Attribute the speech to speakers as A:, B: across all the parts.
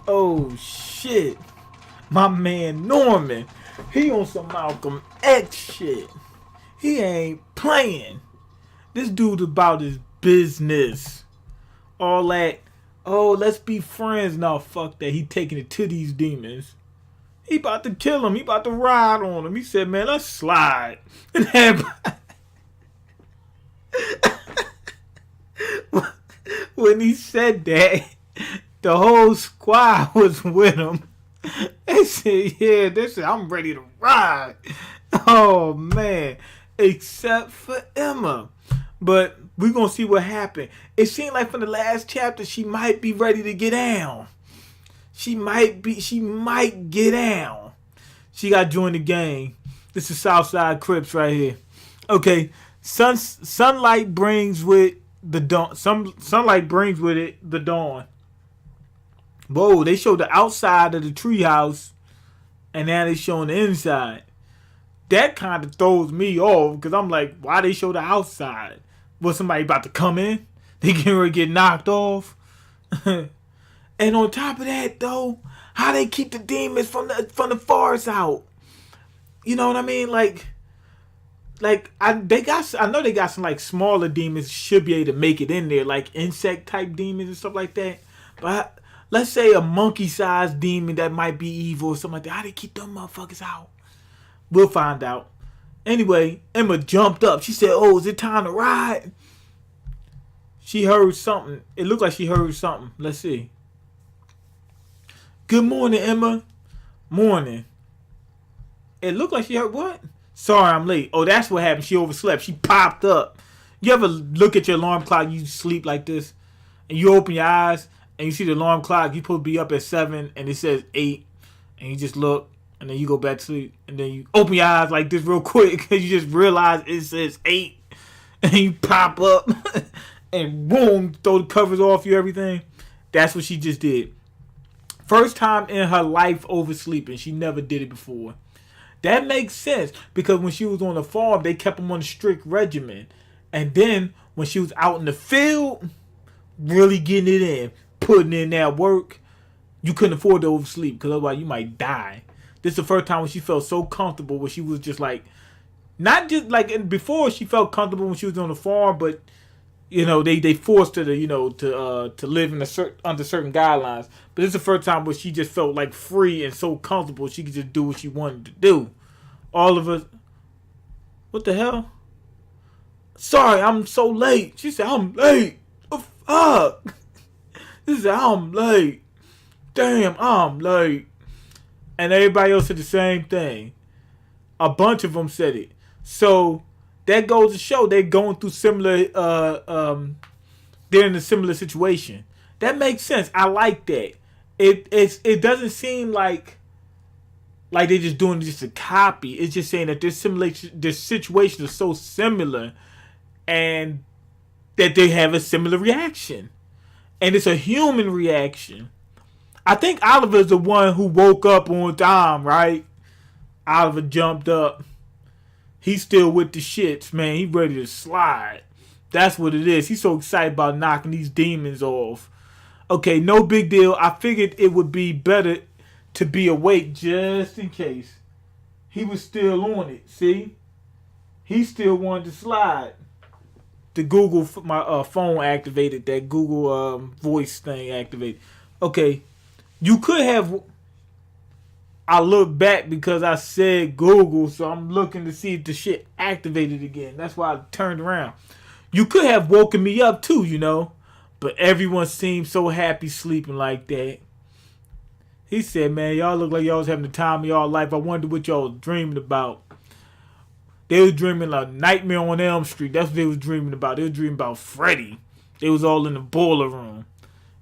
A: Oh shit. My man Norman. He on some Malcolm X shit. He ain't playing. This dude about his business. All that, oh, let's be friends. No, fuck that. He taking it to these demons. He about to kill him. He about to ride on him. He said, man, let's slide. And everybody, when he said that, the whole squad was with him. They said, yeah, they said, I'm ready to ride. Oh, man. Except for Emma. But we're going to see what happened. It seemed like from the last chapter, she might be ready to get down. She might get down. She got to join the gang. This is Southside Crips right here. Okay. Sunlight brings with the dawn. Sunlight brings with it the dawn. Whoa, they showed the outside of the treehouse, and now they showing the inside. That kind of throws me off, because I'm like, why they show the outside? Was somebody about to come in? They getting ready to get knocked off? And on top of that, though, how they keep the demons from the forest out? You know what I mean? I know they got some like smaller demons should be able to make it in there, like insect type demons and stuff like that. But let's say a monkey-sized demon that might be evil or something like that. How they keep them motherfuckers out? We'll find out. Anyway, Emma jumped up. She said, oh, is it time to ride? She heard something. It looked like she heard something. Let's see. Good morning, Emma. Morning. It looked like she heard what? Sorry, I'm late. Oh, that's what happened. She overslept. She popped up. You ever look at your alarm clock, you sleep like this, and you open your eyes, and you see the alarm clock, you supposed to be up at 7, and it says 8, and you just look, and then you go back to sleep, and then you open your eyes like this real quick, because you just realize it says 8, and you pop up, and boom, throw the covers off you, everything. That's what she just did. First time in her life oversleeping. She never did it before. That makes sense, because when she was on the farm, they kept them on a strict regimen. And then, when she was out in the field, really getting it in, putting in that work, you couldn't afford to oversleep, because otherwise you might die. This is the first time when she felt so comfortable, where she was just like, not just like before she felt comfortable when she was on the farm, but you know they forced her to to live in under certain guidelines. But this is the first time where she just felt like free and so comfortable she could just do what she wanted to do. All of us, what the hell? Sorry, I'm so late. She said I'm late. Oh, fuck. She said I'm late. Damn, I'm late. And everybody else said the same thing. A bunch of them said it. So that goes to show they're going through similar. They're in a similar situation. That makes sense. I like that. It doesn't seem like they're just doing just a copy. It's just saying that their situation is so similar, and that they have a similar reaction, and it's a human reaction. I think Oliver's the one who woke up on time, right? Oliver jumped up. He's still with the shits, man. He ready to slide. That's what it is. He's so excited about knocking these demons off. Okay, no big deal. I figured it would be better to be awake just in case. He was still on it, see? He still wanted to slide. The Google, my phone activated. That Google voice thing activated. Okay, you could have... I look back because I said Google, so I'm looking to see if the shit activated again. That's why I turned around. You could have woken me up too, you know. But everyone seemed so happy sleeping like that. He said, man, y'all look like y'all was having the time of y'all life. I wonder what y'all was dreaming about. They was dreaming like Nightmare on Elm Street. That's what they was dreaming about. They was dreaming about Freddy. They was all in the boiler room,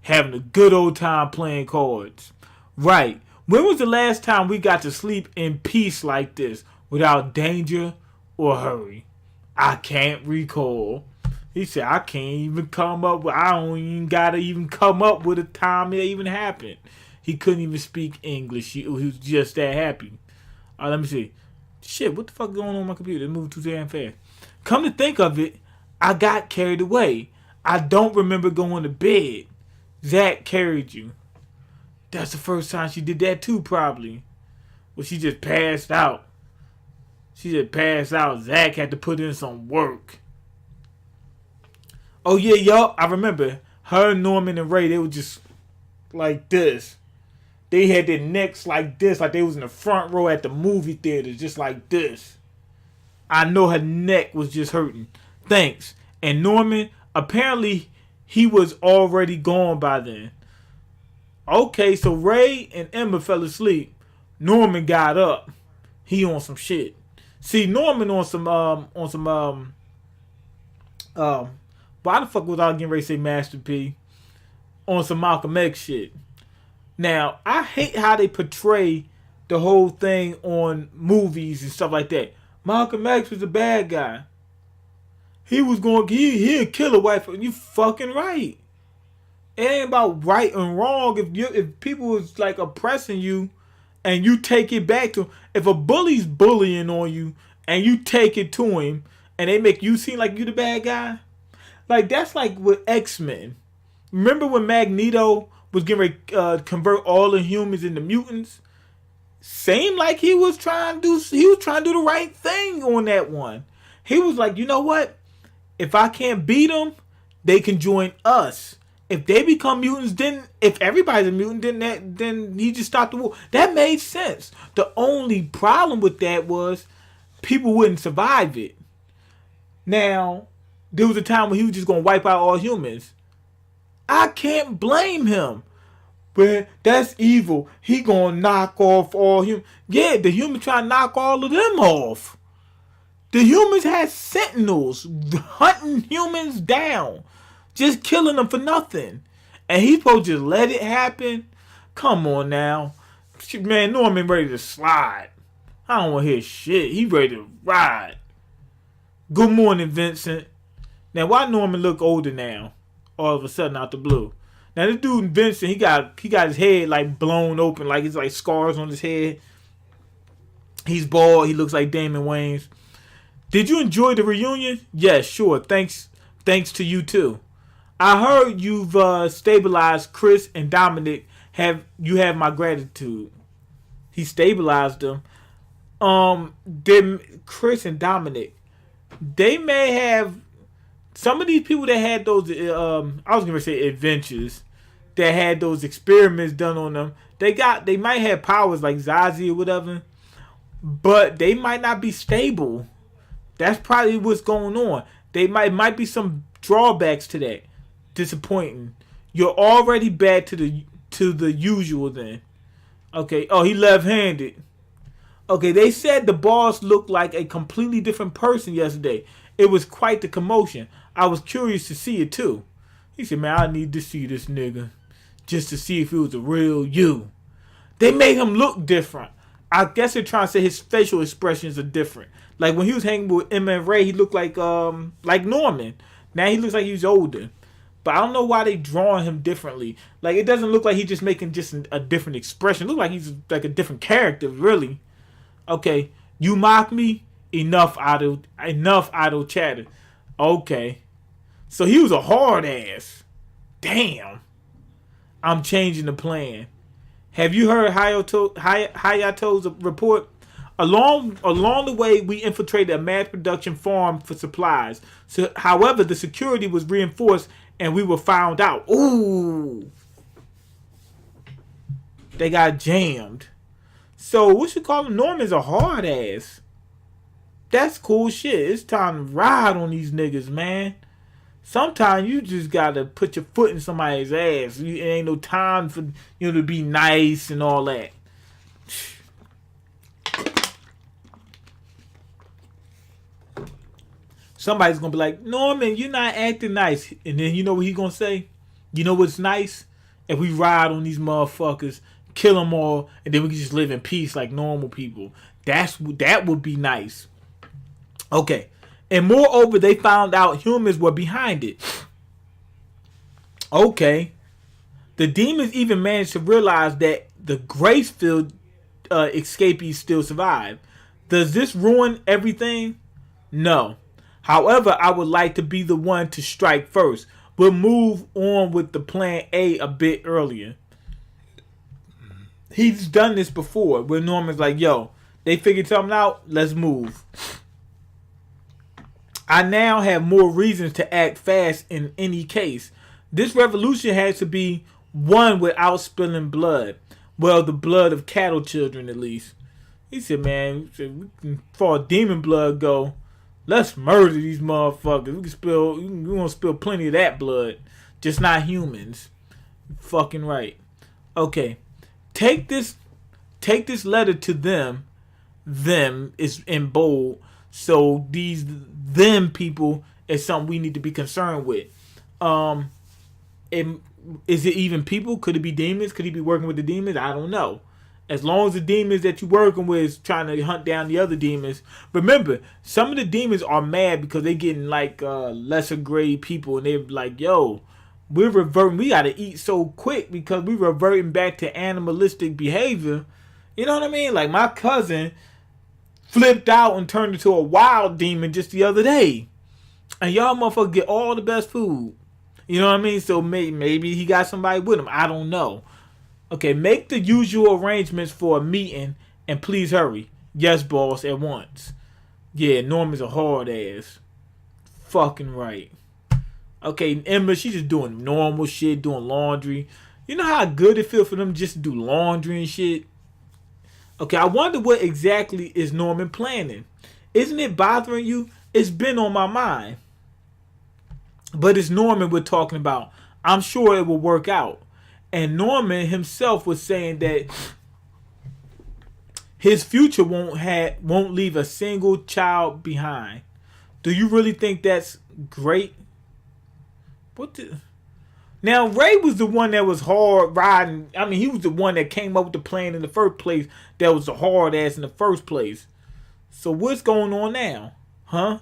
A: having a good old time playing cards. Right. When was the last time we got to sleep in peace like this, without danger or hurry? I can't recall. He said, I can't even come up with, I don't even gotta even come up with a time it even happened. He couldn't even speak English. He was just that happy. All right, let me see. Shit, what the fuck going on with my computer? It's moving too damn fast. Come to think of it, I got carried away. I don't remember going to bed. Zach carried you. That's the first time she did that too, probably. Well, she just passed out. She just passed out. Zach had to put in some work. Oh, yeah, yup. I remember. Her, Norman, and Ray, they were just like this. They had their necks like this, like they was in the front row at the movie theater, just like this. I know her neck was just hurting. Thanks. And Norman, apparently, he was already gone by then. Okay, so Ray and Emma fell asleep. Norman got up. He on some shit. See, Norman on some why the fuck was I getting ready to say Master P? On some Malcolm X shit. Now, I hate how they portray the whole thing on movies and stuff like that. Malcolm X was a bad guy. He was going, he'd kill a wife. You fucking right. It ain't about right and wrong. If people was like oppressing you and you take it back to him. If a bully's bullying on you and you take it to him and they make you seem like you the bad guy. Like, that's like with X-Men. Remember when Magneto was getting ready to convert all the humans into mutants? Seemed like he was trying to do the right thing on that one. He was like, you know what? If I can't beat them, they can join us. If they become mutants, then if everybody's a mutant, then he just stopped the war. That made sense. The only problem with that was people wouldn't survive it. Now, there was a time when he was just gonna wipe out all humans. I can't blame him. But that's evil. He gonna knock off all humans. Yeah, the humans try to knock all of them off. The humans had sentinels hunting humans down. Just killing them for nothing. And he's supposed to just let it happen? Come on now. Man, Norman ready to slide. I don't want to hear shit. He ready to ride. Good morning, Vincent. Now, why Norman look older now? All of a sudden out the blue. Now, this dude, Vincent, he got his head like blown open. Like it's like scars on his head. He's bald. He looks like Damon Wayans. Did you enjoy the reunion? Yes, sure. Thanks to you too. I heard you've stabilized Chris and Dominic. You have my gratitude. He stabilized them. Chris and Dominic, they may have some of these people that had those. I was gonna say adventures that had those experiments done on them. They might have powers like Zazie or whatever, but they might not be stable. That's probably what's going on. They might be some drawbacks to that. Disappointing. You're already back to the usual then. Okay. Oh, he left-handed. Okay, they said the boss looked like a completely different person yesterday. It was quite the commotion. I was curious to see it too. He said, man, I need to see this nigga just to see if it was a real you. They made him look different. I guess they're trying to say his facial expressions are different. Like when he was hanging with Emma and Ray, he looked like Norman. Now he looks like he's older. But I don't know why they drawing him differently. Like it doesn't look like he's just making just a different expression. It looks like he's like a different character, really. Okay, you mock me? Enough idle chatter. Okay. So he was a hard ass. Damn. I'm changing the plan. Have you heard Hayato's report? Along the way, we infiltrated a mass production farm for supplies. So, however, the security was reinforced and we were found out. Ooh. They got jammed. So, what you call him? Norman's a hard ass. That's cool shit. It's time to ride on these niggas, man. Sometimes you just gotta put your foot in somebody's ass. It ain't no time for to be nice and all that. Somebody's gonna be like, Norman, you're not acting nice. And then you know what he's gonna say? You know what's nice? If we ride on these motherfuckers, kill them all, and then we can just live in peace like normal people. That would be nice. Okay. And moreover, they found out humans were behind it. Okay. The demons even managed to realize that the Gracefield escapees still survive. Does this ruin everything? No. However, I would like to be the one to strike first. We'll move on with the plan A bit earlier. He's done this before where Norman's like, yo, they figured something out, let's move. I now have more reasons to act fast in any case. This revolution has to be won without spilling blood. Well, the blood of cattle children, at least. He said, man, we can for demon blood go, let's murder these motherfuckers. We're gonna spill plenty of that blood. Just not humans. Fucking right. Okay. Take this letter to them. Them is in bold. So these them people is something we need to be concerned with. Is it even people? Could it be demons? Could he be working with the demons? I don't know. As long as the demons that you're working with is trying to hunt down the other demons. Remember, some of the demons are mad because they getting like lesser grade people, and they're like, yo, we're reverting. We got to eat so quick because we're reverting back to animalistic behavior. You know what I mean? Like my cousin flipped out and turned into a wild demon just the other day. And y'all motherfuckers get all the best food. You know what I mean? So maybe he got somebody with him. I don't know. Okay, make the usual arrangements for a meeting and please hurry. Yes, boss, at once. Yeah, Norman's a hard ass. Fucking right. Okay, Emma, she's just doing normal shit, doing laundry. You know how good it feels for them just to do laundry and shit? Okay, I wonder what exactly is Norman planning. Isn't it bothering you? It's been on my mind. But it's Norman we're talking about. I'm sure it will work out. And Norman himself was saying that his future won't leave a single child behind. Do you really think that's great? Now, Ray was the one that was hard riding. I mean, he was the one that came up with the plan in the first place that was the hard ass in the first place. So what's going on now? Huh?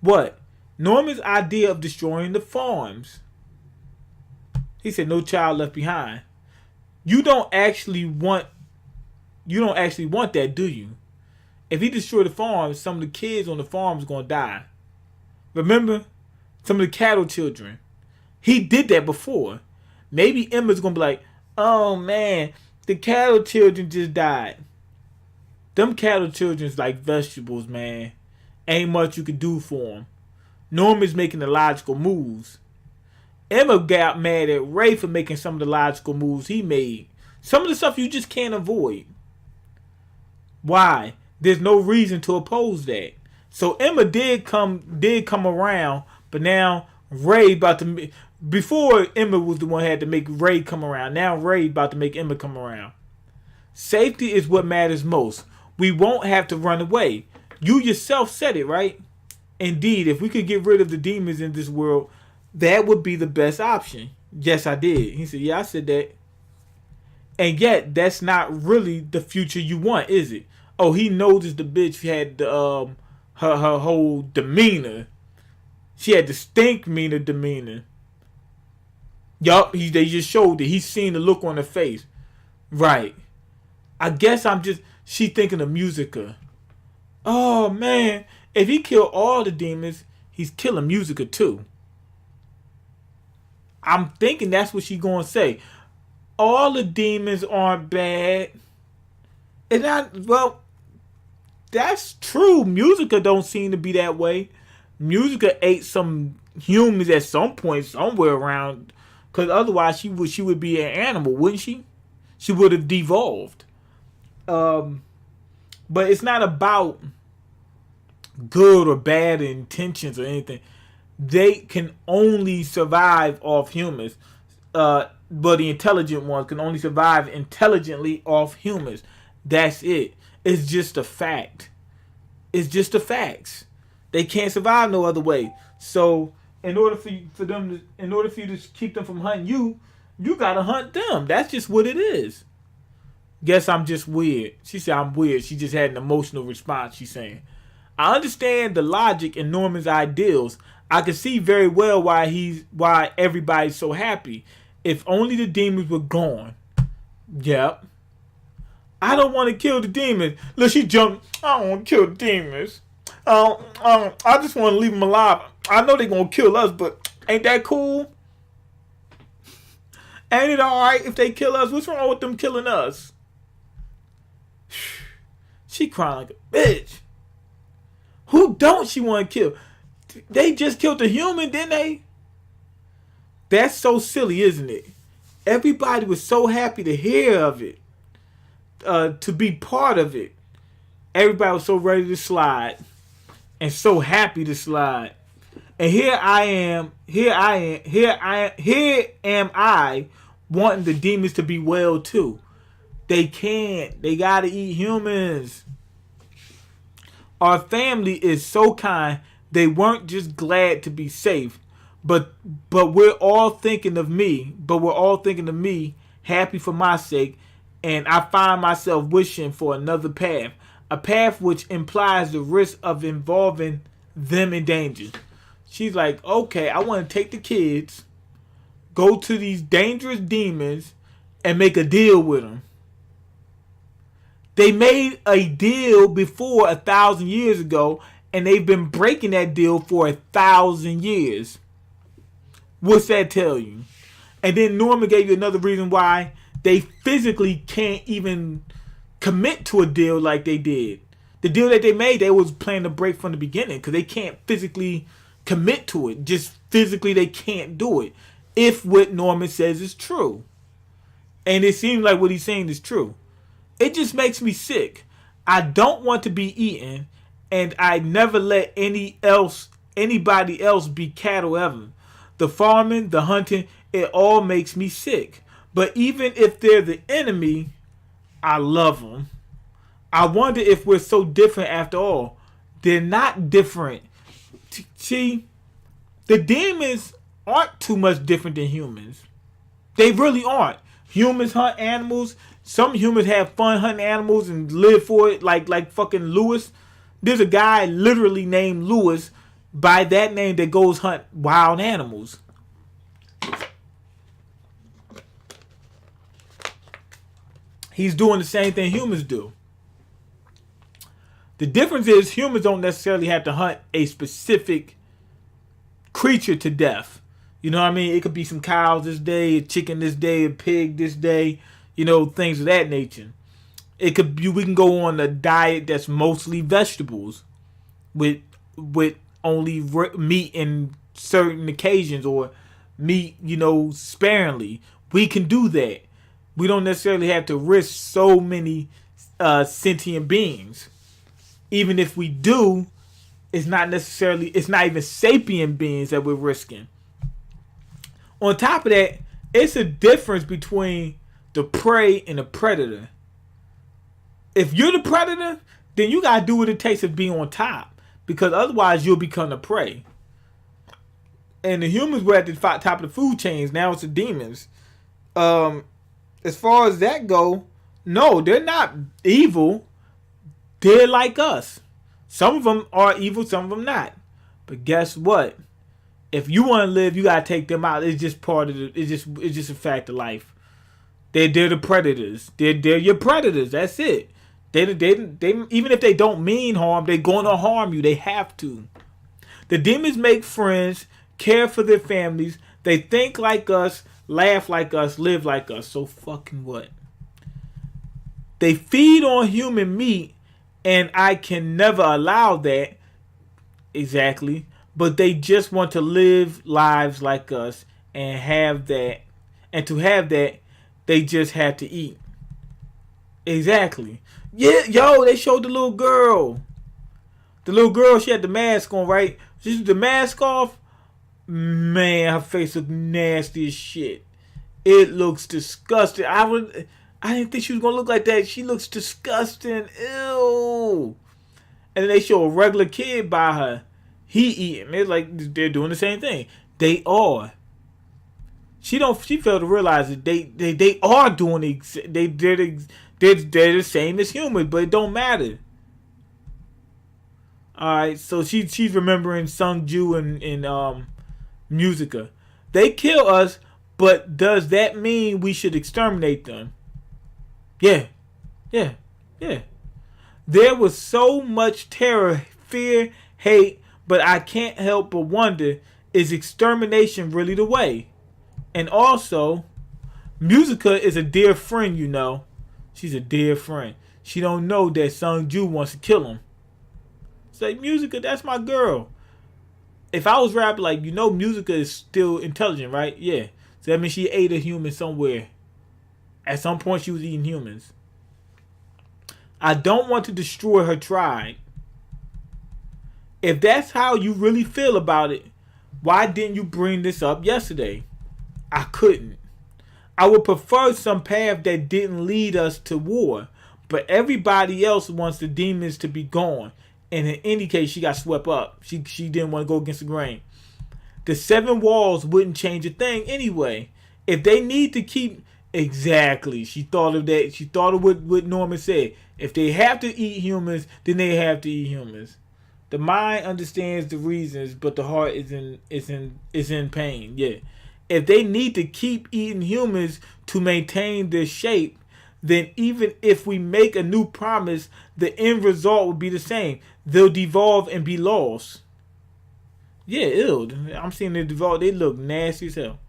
A: What? Norman's idea of destroying the farms. He said no child left behind. You don't actually want that, do you? If he destroyed the farms, some of the kids on the farms are gonna die. Remember? Some of the cattle children. He did that before. Maybe Emma's gonna be like, oh man, the cattle children just died. Them cattle children's like vegetables, man. Ain't much you can do for them. Norman's making the logical moves. Emma got mad at Ray for making some of the logical moves he made. Some of the stuff you just can't avoid. Why? There's no reason to oppose that. So Emma did come around, but now Ray about to. Before Emma was the one who had to make Ray come around. Now Ray about to make Emma come around. Safety is what matters most. We won't have to run away. You yourself said it, right? Indeed, if we could get rid of the demons in this world, that would be the best option. Yes, I did. He said, yeah, I said that. And yet, that's not really the future you want, is it? Oh, he noticed the bitch had her whole demeanor. She had distinct demeanor. Yup, they just showed it. He's seen the look on her face. Right. I guess she thinking of Musica. Oh, man. If he killed all the demons, he's killing Musica too. I'm thinking that's what she's going to say. All the demons aren't bad. Well, that's true. Musica don't seem to be that way. Musica ate some humans at some point somewhere around. Because otherwise she would be an animal, wouldn't she? She would have devolved. But it's not about good or bad intentions or anything. They can only survive off humans. But the intelligent ones can only survive intelligently off humans. That's it. It's just a fact. It's just the facts. They can't survive no other way. So in order for you to keep them from hunting you, you gotta hunt them. That's just what it is. Guess I'm just weird. She said I'm weird. She just had an emotional response. She's saying, I understand the logic in Norman's ideals. I can see very well why everybody's so happy. If only the demons were gone. Yep. I don't want to kill the demons. Look, she jumped. I don't want to kill the demons. I just want to leave them alive. I know they're going to kill us, but ain't that cool? Ain't it alright if they kill us? What's wrong with them killing us? She crying like a bitch. Who don't she want to kill? They just killed a human, didn't they? That's so silly, isn't it? Everybody was so happy to hear of it, to be part of it. Everybody was so ready to slide and so happy to slide. And here am I wanting the demons to be well too. They can't. They gotta eat humans. Our family is so kind. They weren't just glad to be safe, but we're all thinking of me. But we're all thinking of me, happy for my sake, and I find myself wishing for another path, a path which implies the risk of involving them in danger. She's like, okay, I want to take the kids, go to these dangerous demons, and make a deal with them. They made a deal before 1,000 years ago, and they've been breaking that deal for 1,000 years. What's that tell you? And then Norman gave you another reason why they physically can't even commit to a deal like they did. The deal that they made, they was planning to break from the beginning because they can't physically commit to it. Just physically, they can't do it. If what Norman says is true. And it seems like what he's saying is true. It just makes me sick. I don't want to be eaten, and I never let anybody else be cattle ever. The farming, the hunting, it all makes me sick. But even if they're the enemy, I love them. I wonder if we're so different after all. They're not different. See, the demons aren't too much different than humans. They really aren't. Humans hunt animals. Some humans have fun hunting animals and live for it, like fucking Lewis. There's a guy literally named Lewis by that name that goes hunt wild animals. He's doing the same thing humans do. The difference is humans don't necessarily have to hunt a specific creature to death. You know what I mean? It could be some cows this day, a chicken this day, a pig this day, things of that nature. It could be, we can go on a diet that's mostly vegetables with only meat in certain occasions, or meat, sparingly. We can do that. We don't necessarily have to risk so many sentient beings. Even if we do, it's not even sapient beings that we're risking. On top of that, it's a difference between the prey and the predator. If you're the predator, then you gotta do what it takes to be on top, because otherwise you'll become the prey. And the humans were at the top of the food chains. Now it's the demons. As far as that go, no, they're not evil. They're like us. Some of them are evil, some of them not. But guess what? If you want to live, you gotta take them out. It's just part of it's just a fact of life. They're the predators. They're your predators. That's it. They even if they don't mean harm, they're gonna harm you. They have to. The demons make friends, care for their families. They think like us, laugh like us, live like us. So fucking what? They feed on human meat, and I can never allow that. Exactly. But they just want to live lives like us and have that. And to have that, they just have to eat. Exactly. Yeah, they showed the little girl. The little girl, she had the mask on, right? She took the mask off. Man, her face looked nasty as shit. It looks disgusting. I didn't think she was gonna look like that. She looks disgusting. Ew. And then they show a regular kid by her. He eating. It's like they're doing the same thing. They are. She failed to realize that they are doing they're the same as humans, but it don't matter. Alright, so she's remembering Sungju and Musica. They kill us, but does that mean we should exterminate them? Yeah. There was so much terror, fear, hate, but I can't help but wonder, is extermination really the way? And also, Musica is a dear friend, She's a dear friend. she don't know that Sung Ju wants to kill him. It's like, Musica, that's my girl. If I was rapping, like, Musica is still intelligent, right? Yeah. So that means she ate a human somewhere. At some point, she was eating humans. I don't want to destroy her tribe. If that's how you really feel about it, why didn't you bring this up yesterday? I couldn't. I would prefer some path that didn't lead us to war, but everybody else wants the demons to be gone. And in any case, she got swept up. She didn't want to go against the grain. The 7 walls wouldn't change a thing anyway. If they need to keep... Exactly. She thought of that. She thought of what Norman said. If they have to eat humans, then they have to eat humans. The mind understands the reasons, but the heart is in pain. Yeah. If they need to keep eating humans to maintain their shape, then even if we make a new promise, the end result will be the same. They'll devolve and be lost. Yeah, ew. I'm seeing them devolve. They look nasty as hell.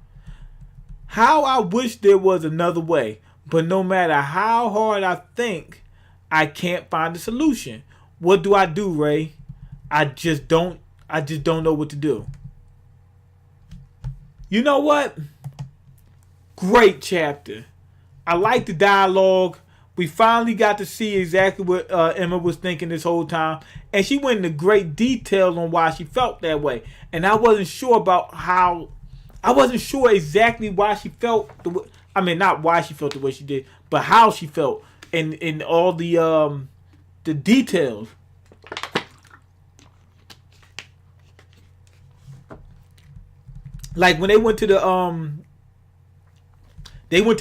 A: How I wish there was another way, but no matter how hard I think, I can't find a solution. What do I do, Ray? I just don't know what to do. You know what? Great chapter. I like the dialogue. We finally got to see exactly what Emma was thinking this whole time. And she went into great detail on why she felt that way. And I wasn't sure about how... I wasn't sure exactly why she felt the way... I mean, not why she felt the way she did, but how she felt. And all the details. Like when they went to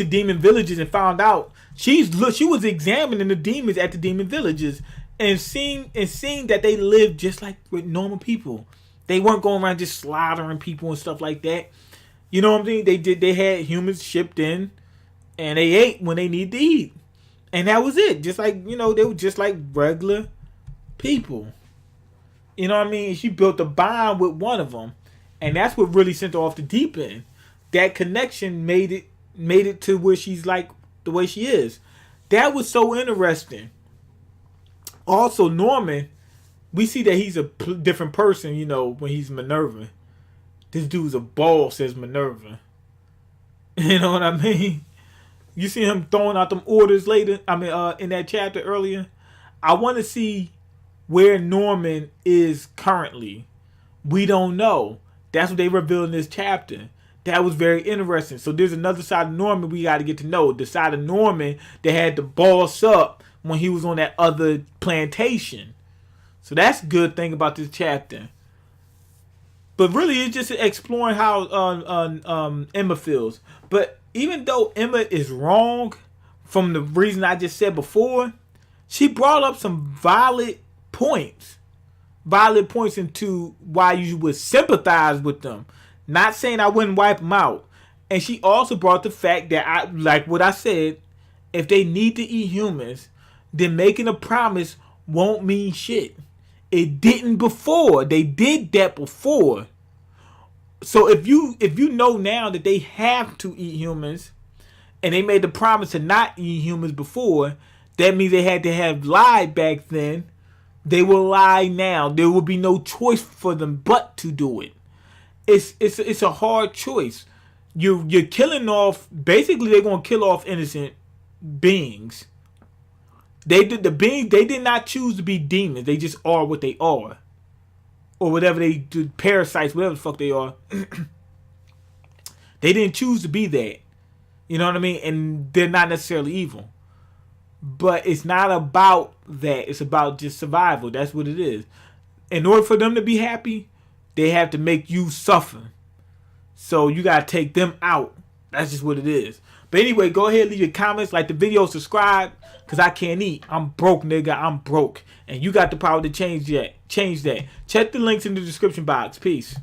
A: demon villages and found out she was examining the demons at the demon villages and seeing that they lived just like with normal people. They weren't going around just slaughtering people and stuff like that. You know what I'm saying? They had humans shipped in and they ate when they needed to eat. And that was it. Just like, they were just like regular people. You know what I mean? She built a bond with one of them. And that's what really sent her off the deep end. That connection made it to where she's like the way she is. That was so interesting. Also, Norman, we see that he's a different person, when he's Minerva. This dude's a boss as Minerva. You know what I mean? You see him throwing out them orders later. In that chapter earlier. I want to see where Norman is currently. We don't know. That's what they revealed in this chapter. That was very interesting. So there's another side of Norman we got to get to know. The side of Norman that had to boss up when he was on that other plantation. So that's a good thing about this chapter. But really, it's just exploring how Emma feels. But even though Emma is wrong from the reason I just said before, she brought up some valid points. Valid points into why you would sympathize with them. Not saying I wouldn't wipe them out. And she also brought the fact that, like what I said, if they need to eat humans, then making a promise won't mean shit. It didn't before. They did that before. So if you know now that they have to eat humans, and they made the promise to not eat humans before, that means they had to have lied back then. They will lie now. There will be no choice for them but to do it. It's a hard choice. You're killing off. Basically, they're gonna kill off innocent beings. They did not choose to be demons. They just are what they are, or whatever they do. Parasites, whatever the fuck they are. They didn't choose to be that. You know what I mean? And they're not necessarily evil. But it's not about that. It's about just survival. That's what it is. In order for them to be happy, they have to make you suffer. So you got to take them out. That's just what it is. But anyway, go ahead, leave your comments, like the video, subscribe, because I can't eat. I'm broke, nigga. I'm broke. And you got the power to change that. Check the links in the description box. Peace.